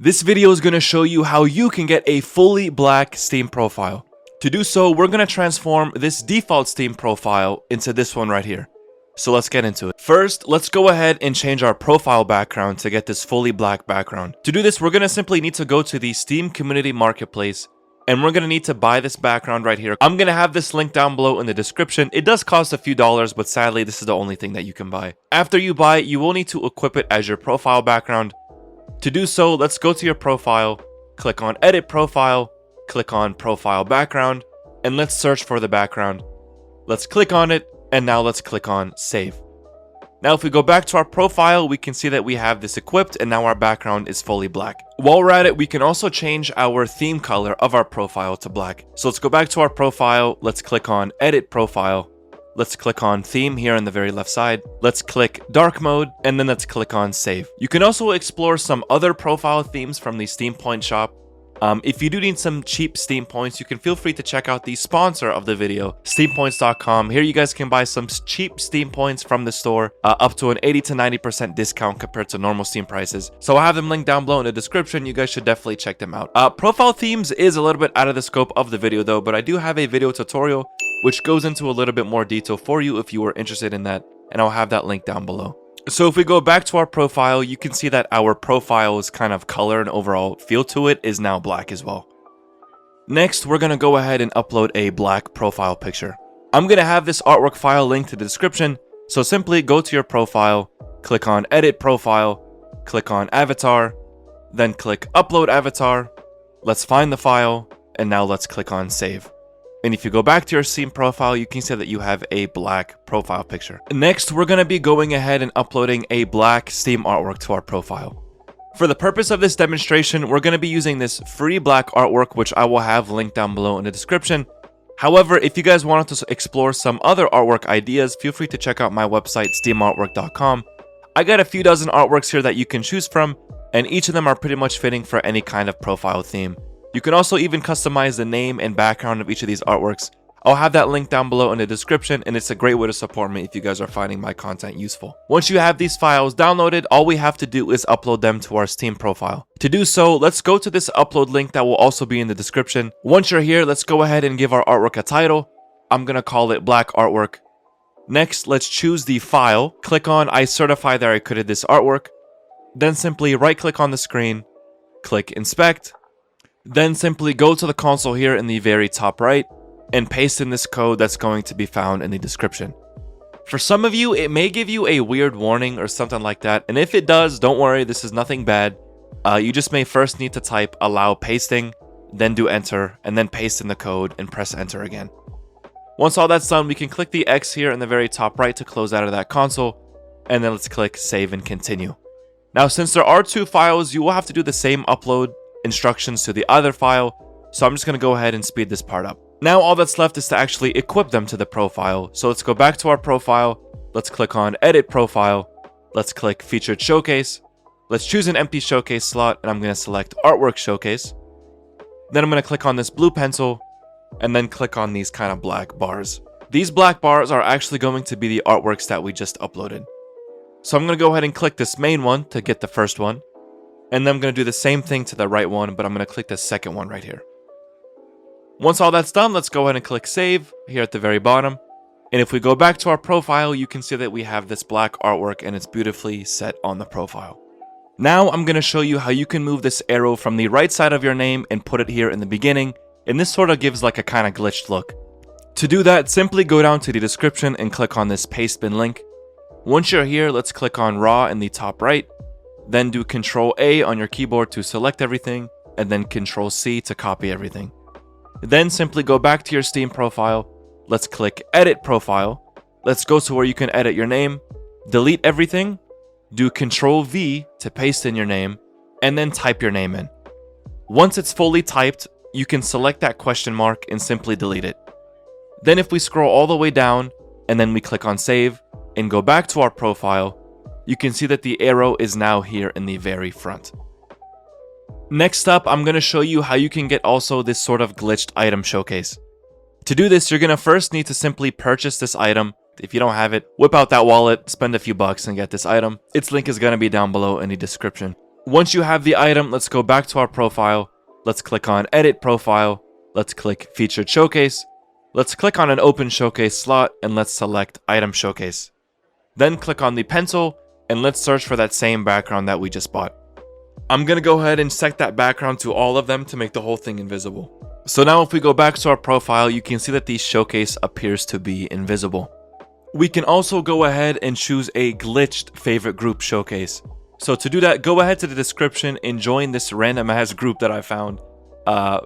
This video is going to show you how you can get a fully black Steam profile. To do so, we're going to transform this default Steam profile into this one right here. So let's get into it. First, let's go ahead and change our profile background to get this fully black background. To do this, we're going to simply need to go to the Steam Community Marketplace, and we're going to need to buy this background right here. I'm going to have this link down below in the description. It does cost a few dollars, but sadly, this is the only thing that you can buy. After you buy it, you will need to equip it as your profile background. To do so, let's go to your profile, click on Edit Profile, click on Profile Background, and let's search for the background. Let's click on it, and now let's click on Save. Now if we go back to our profile, we can see that we have this equipped, and now our background is fully black. While we're at it, we can also change our theme color of our profile to black. So let's go back to our profile, let's click on Edit Profile, let's click on Theme here on the very left side. Let's click Dark Mode, and then let's click on Save. You can also explore some other profile themes from the Steam Point shop. If you do need some cheap Steam points, you can feel free to check out the sponsor of the video, steampoints.com. Here you guys can buy some cheap Steam points from the store, up to an 80 to 90% discount compared to normal Steam prices. So I have them linked down below in the description. You guys should definitely check them out. Profile themes is a little bit out of the scope of the video though, but I do have a video tutorial which goes into a little bit more detail for you if you are interested in that, and I'll have that link down below. So if we go back to our profile, you can see that our profile's kind of color and overall feel to it is now black as well. Next, we're going to go ahead and upload a black profile picture. I'm going to have this artwork file linked to the description, so simply go to your profile, click on Edit Profile, click on Avatar, then click Upload Avatar. Let's find the file, and now let's click on Save. And if you go back to your Steam profile, you can see that you have a black profile picture. Next, we're going to be going ahead and uploading a black Steam artwork to our profile. For the purpose of this demonstration, we're going to be using this free black artwork, which I will have linked down below in the description. However, if you guys wanted to explore some other artwork ideas, feel free to check out my website, steamartwork.com. I got a few dozen artworks here that you can choose from, and each of them are pretty much fitting for any kind of profile theme. You can also even customize the name and background of each of these artworks. I'll have that link down below in the description, and it's a great way to support me if you guys are finding my content useful. Once you have these files downloaded, all we have to do is upload them to our Steam profile. To do so, let's go to this upload link that will also be in the description. Once you're here, let's go ahead and give our artwork a title. I'm going to call it Black Artwork. Next, let's choose the file. Click on I certify that I created this artwork. Then simply right click on the screen, click Inspect. Then simply go to the console here in the very top right and paste in this code that's going to be found in the description. For some of you, it may give you a weird warning or something like that, and if it does, don't worry, this is nothing bad. You just may first need to type allow pasting, then do enter, and then paste in the code and press enter again. Once all that's done, we can click the X here in the very top right to close out of that console, and then let's click save and continue. Now, since there are two files, you will have to do the same upload instructions to the other file, so I'm just going to go ahead and speed this part up. Now all that's left is to actually equip them to the profile. So let's go back to our profile, let's click on Edit Profile, let's click Featured Showcase, let's choose an empty showcase slot, and I'm going to select Artwork Showcase. Then I'm going to click on this blue pencil, and then click on these kind of black bars. These black bars are actually going to be the artworks that we just uploaded. So I'm going to go ahead and click this main one to get the first one. And then I'm going to do the same thing to the right one, but I'm going to click the second one right here. Once all that's done, let's go ahead and click save here at the very bottom. And if we go back to our profile, you can see that we have this black artwork and it's beautifully set on the profile. Now I'm going to show you how you can move this arrow from the right side of your name and put it here in the beginning. And this sort of gives like a kind of glitched look. To do that, simply go down to the description and click on this paste bin link. Once you're here, let's click on raw in the top right. Then do Control A on your keyboard to select everything, and then Control C to copy everything. Then simply go back to your Steam profile. Let's click Edit Profile. Let's go to where you can edit your name, delete everything, do Control V to paste in your name, and then type your name in. Once it's fully typed, you can select that question mark and simply delete it. Then if we scroll all the way down, and then we click on Save, and go back to our profile, you can see that the arrow is now here in the very front. Next up, I'm going to show you how you can get also this sort of glitched item showcase. To do this, you're going to first need to simply purchase this item. If you don't have it, whip out that wallet, spend a few bucks and get this item. Its link is going to be down below in the description. Once you have the item, let's go back to our profile. Let's click on Edit Profile. Let's click Featured Showcase. Let's click on an Open Showcase slot and let's select Item Showcase. Then click on the pencil and let's search for that same background that we just bought. I'm going to go ahead and set that background to all of them to make the whole thing invisible. So now if we go back to our profile, you can see that the showcase appears to be invisible. We can also go ahead and choose a glitched favorite group showcase. So to do that, go ahead to the description and join this random ass group that I found.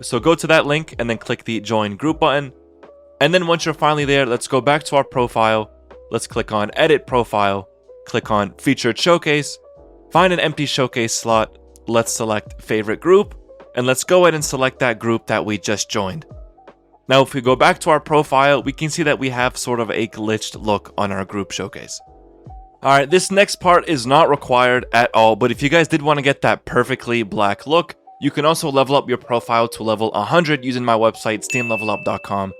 So go to that link and then click the join group button. And then once you're finally there, let's go back to our profile. Let's click on Edit Profile, click on Featured Showcase, find an empty showcase slot. Let's select favorite group and let's go ahead and select that group that we just joined. Now, if we go back to our profile, we can see that we have sort of a glitched look on our group showcase. Alright, this next part is not required at all, but if you guys did want to get that perfectly black look, you can also level up your profile to level 100 using my website, steamlevelup.com.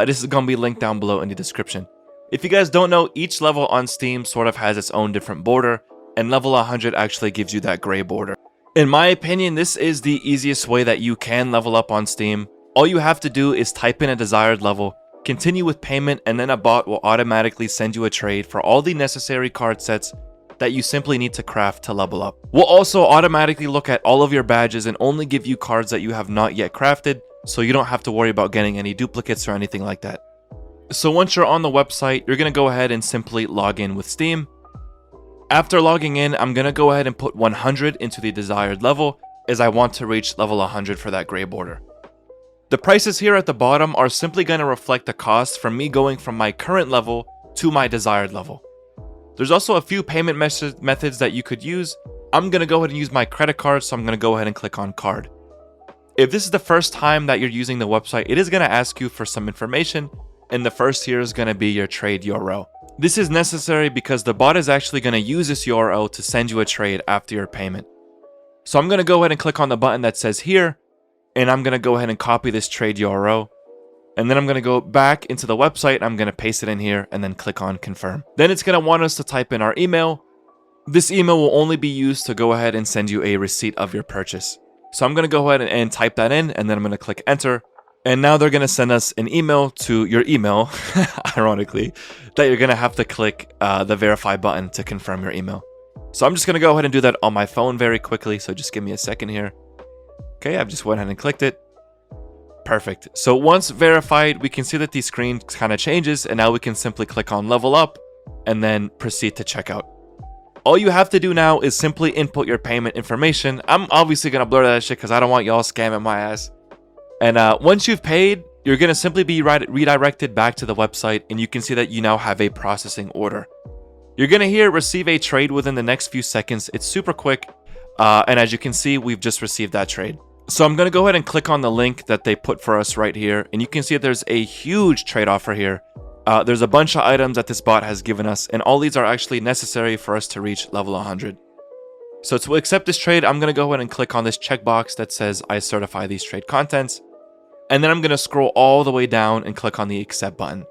This is going to be linked down below in the description. If you guys don't know, each level on Steam sort of has its own different border, and level 100 actually gives you that gray border. In my opinion, this is the easiest way that you can level up on Steam. All you have to do is type in a desired level, continue with payment, and then a bot will automatically send you a trade for all the necessary card sets that you simply need to craft to level up. We'll also automatically look at all of your badges and only give you cards that you have not yet crafted, so you don't have to worry about getting any duplicates or anything like that. So once you're on the website, you're going to go ahead and simply log in with Steam. After logging in, I'm going to go ahead and put 100 into the desired level, as I want to reach level 100 for that gray border. The prices here at the bottom are simply going to reflect the cost from me going from my current level to my desired level. There's also a few payment methods that you could use. I'm going to go ahead and use my credit card, so I'm going to go ahead and click on card. If this is the first time that you're using the website, it is going to ask you for some information, and the first here is going to be your trade URL. This is necessary because the bot is actually going to use this URL to send you a trade after your payment. So I'm going to go ahead and click on the button that says here, and I'm going to go ahead and copy this trade URL. And then I'm going to go back into the website, I'm going to paste it in here, and then click on confirm. Then it's going to want us to type in our email. This email will only be used to go ahead and send you a receipt of your purchase. So I'm going to go ahead and type that in, and then I'm going to click enter. And now they're going to send us an email to your email, ironically, that you're going to have to click the verify button to confirm your email. So I'm just going to go ahead and do that on my phone very quickly. So just give me a second here. Okay, I've just went ahead and clicked it. Perfect. So once verified, we can see that the screen kind of changes, and now we can simply click on level up and then proceed to checkout. All you have to do now is simply input your payment information. I'm obviously going to blur that shit because I don't want y'all scamming my ass. And once you've paid, you're going to simply be redirected back to the website, and you can see that you now have a processing order. You're going to hear receive a trade within the next few seconds. It's super quick. And as you can see, we've just received that trade. So I'm going to go ahead and click on the link that they put for us right here. And you can see that there's a huge trade offer here. There's a bunch of items that this bot has given us, and all these are actually necessary for us to reach level 100. So to accept this trade, I'm going to go ahead and click on this checkbox that says I certify these trade contents. And then I'm going to scroll all the way down and click on the accept button.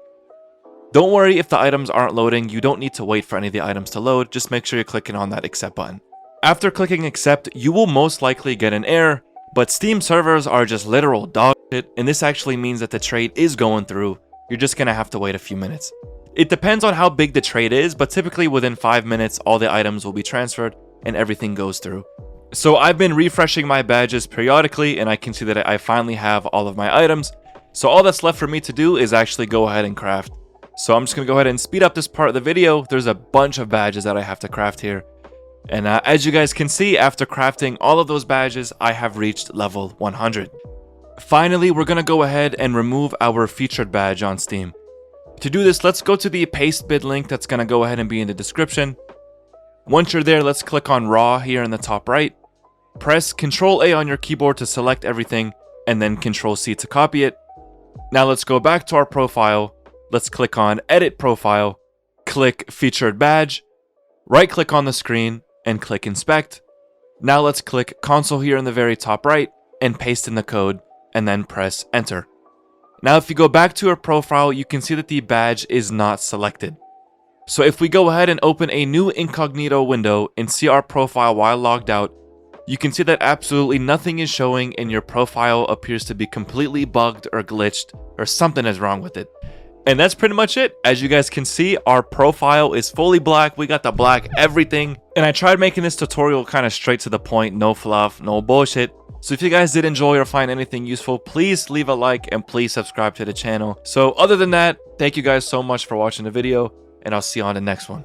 Don't worry if the items aren't loading. You don't need to wait for any of the items to load. Just make sure you're clicking on that accept button. After clicking accept, you will most likely get an error, but Steam servers are just literal dog shit, and this actually means that the trade is going through. You're just going to have to wait a few minutes. It depends on how big the trade is, but typically within 5 minutes, all the items will be transferred and everything goes through. So I've been refreshing my badges periodically, and I can see that I finally have all of my items. So all that's left for me to do is actually go ahead and craft. So I'm just going to go ahead and speed up this part of the video. There's a bunch of badges that I have to craft here. And as you guys can see, after crafting all of those badges, I have reached level 100. Finally, we're going to go ahead and remove our featured badge on Steam. To do this, let's go to the paste bid link that's going to go ahead and be in the description. Once you're there, let's click on raw here in the top right. Press Ctrl A on your keyboard to select everything, and then Ctrl C to copy it. Now let's go back to our profile. Let's click on edit profile, click featured badge, right click on the screen, and click inspect. Now let's click console here in the very top right and paste in the code, and then press enter. Now if you go back to our profile, you can see that the badge is not selected. So if we go ahead and open a new incognito window and see our profile while logged out, you can see that absolutely nothing is showing and your profile appears to be completely bugged or glitched or something is wrong with it. And that's pretty much it. As you guys can see, our profile is fully black. We got the black everything. And I tried making this tutorial kind of straight to the point, no fluff, no bullshit. So if you guys did enjoy or find anything useful, please leave a like and please subscribe to the channel. So other than that, thank you guys so much for watching the video and I'll see you on the next one.